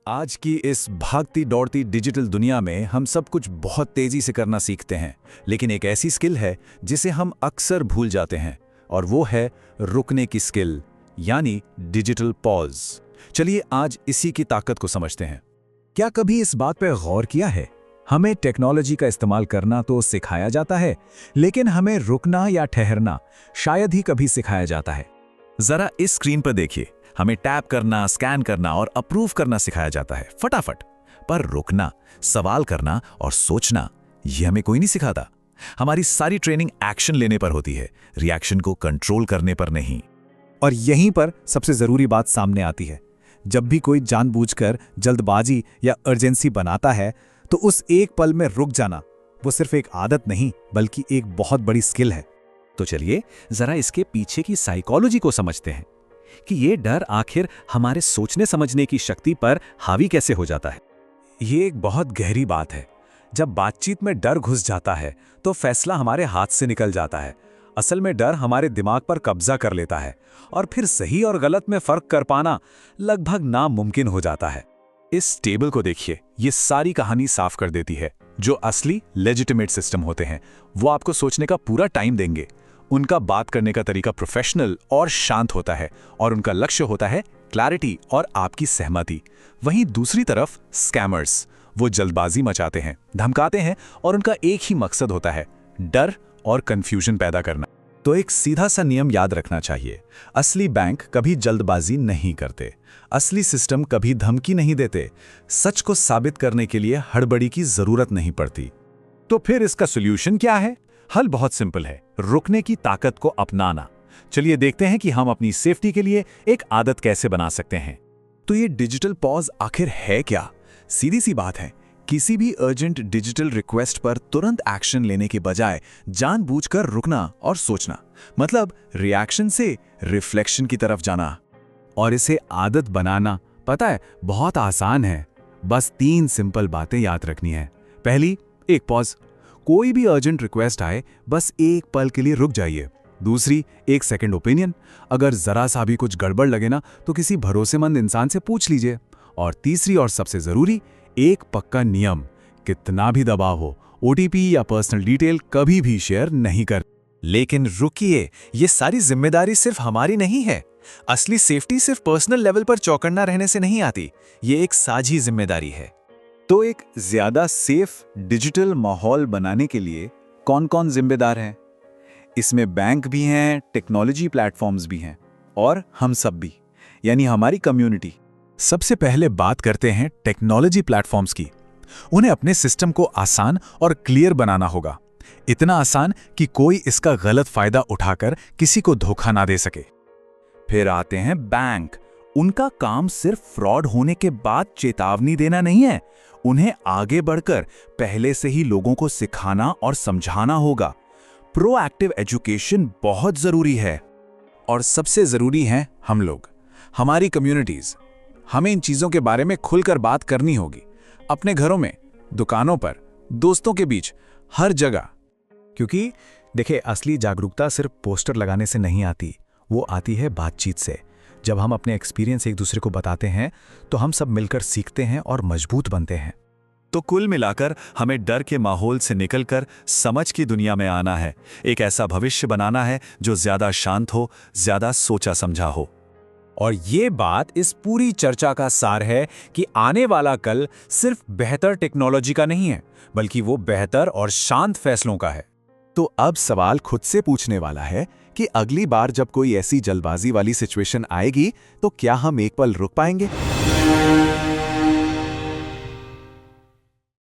आज की इस भागती दौड़ती डिजिटल दुनिया में हम सब कुछ बहुत तेजी से करना सीखते हैं, लेकिन एक ऐसी स्किल है जिसे हम अक्सर भूल जाते हैं, और वो है रुकने की स्किल, यानी डिजिटल पॉज। चलिए आज इसी की ताकत को समझते हैं। क्या कभी इस बात पर गौर किया है, हमें टेक्नोलॉजी का इस्तेमाल करना तो सिखाया जाता है, लेकिन हमें रुकना या ठहरना शायद ही कभी सिखाया जाता है। जरा इस स्क्रीन पर देखिए, हमें टैप करना, स्कैन करना और अप्रूव करना सिखाया जाता है फटाफट, पर रुकना, सवाल करना और सोचना ये हमें कोई नहीं सिखाता। हमारी सारी ट्रेनिंग एक्शन लेने पर होती है, रिएक्शन को कंट्रोल करने पर नहीं। और यहीं पर सबसे जरूरी बात सामने आती है। जब भी कोई जानबूझकर जल्दबाजी या अर्जेंसी बनाता है, तो उस एक पल में रुक जाना वो सिर्फ एक आदत नहीं, बल्कि एक बहुत बड़ी स्किल है। तो चलिए जरा इसके पीछे की साइकोलॉजी को समझते हैं कि ये डर आखिर हमारे सोचने समझने की शक्ति पर हावी कैसे हो जाता है। ये एक बहुत गहरी बात है। जब बातचीत में डर घुस जाता है तो फैसला हमारे हाथ से निकल जाता है। असल में डर हमारे दिमाग पर कब्जा कर लेता है और फिर सही और गलत में फर्क कर पाना लगभग नामुमकिन हो जाता है। इस टेबल को देखिए, ये सारी कहानी साफ कर देती है। जो असली लेजिटिमेट सिस्टम होते हैं वो आपको सोचने का पूरा टाइम देंगे। उनका बात करने का तरीका प्रोफेशनल और शांत होता है, और उनका लक्ष्य होता है क्लैरिटी और आपकी सहमति। वहीं दूसरी तरफ स्कैमर्स, वो जल्दबाजी मचाते हैं, धमकाते हैं, और उनका एक ही मकसद होता है डर और कंफ्यूजन पैदा करना। तो एक सीधा सा नियम याद रखना चाहिए, असली बैंक कभी जल्दबाजी नहीं करते, असली सिस्टम कभी धमकी नहीं देते, सच को साबित करने के लिए हड़बड़ी की जरूरत नहीं पड़ती। तो फिर इसका सॉल्यूशन क्या है? हल बहुत सिंपल है, रुकने की ताकत को अपनाना। चलिए देखते हैं कि हम अपनी सेफ्टी के लिए एक आदत कैसे बना सकते हैं। तो ये डिजिटल पॉज आखिर है क्या? सीधी सी बात है, किसी भी अर्जेंट डिजिटल रिक्वेस्ट पर तुरंत एक्शन लेने के बजाय जानबूझकर रुकना और सोचना, मतलब रिएक्शन से रिफ्लेक्शन की तरफ जाना। और इसे आदत बनाना पता है बहुत आसान है। बस 3 सिंपल बातें याद रखनी है। पहली, एक पॉज। कोई भी अर्जेंट रिक्वेस्ट आए, बस एक पल के लिए रुक जाइए। दूसरी, एक सेकंड ओपिनियन। अगर जरा सा भी कुछ गड़बड़ लगे ना, तो किसी भरोसेमंद इंसान से पूछ लीजिए। और तीसरी और सबसे जरूरी, एक पक्का नियम, कितना भी दबाव हो, ओटीपी या पर्सनल डिटेल कभी भी शेयर नहीं कर। लेकिन रुकिए, ये सारी जिम्मेदारी सिर्फ हमारी नहीं है। असली सेफ्टी सिर्फ पर्सनल लेवल पर चौकन्ना रहने से नहीं आती, ये एक साझी जिम्मेदारी है। तो एक ज्यादा सेफ डिजिटल माहौल बनाने के लिए कौन कौन जिम्मेदार हैं? इसमें बैंक भी हैं, टेक्नोलॉजी प्लेटफॉर्म्स भी हैं, और हम सब भी, यानी हमारी कम्युनिटी। सबसे पहले बात करते हैं टेक्नोलॉजी प्लेटफॉर्म्स की। उन्हें अपने सिस्टम को आसान और क्लियर बनाना होगा, इतना आसान कि कोई इसका गलत फायदा उठाकर किसी को धोखा ना दे सके। फिर आते हैं बैंक। उनका काम सिर्फ फ्रॉड होने के बाद चेतावनी देना नहीं है, उन्हें आगे बढ़कर पहले से ही लोगों को सिखाना और समझाना होगा। प्रोएक्टिव एजुकेशन बहुत जरूरी है। और सबसे जरूरी है हम लोग, हमारी कम्युनिटीज। हमें इन चीजों के बारे में खुलकर बात करनी होगी, अपने घरों में, दुकानों पर, दोस्तों के बीच, हर जगह। क्योंकि देखिए, असली जागरूकता सिर्फ पोस्टर लगाने से नहीं आती, वो आती है बातचीत से। जब हम अपने एक्सपीरियंस एक दूसरे को बताते हैं, तो हम सब मिलकर सीखते हैं और मजबूत बनते हैं। तो कुल मिलाकर हमें डर के माहौल से निकलकर समझ की दुनिया में आना है, एक ऐसा भविष्य बनाना है जो ज्यादा शांत हो, ज्यादा सोचा समझा हो। और ये बात इस पूरी चर्चा का सार है कि आने वाला कल सिर्फ बेहतर टेक्नोलॉजी का नहीं है, बल्कि वो बेहतर और शांत फैसलों का है। तो अब सवाल खुद से पूछने वाला है कि अगली बार जब कोई ऐसी जल्दबाजी वाली सिचुएशन आएगी, तो क्या हम एक पल रुक पाएंगे?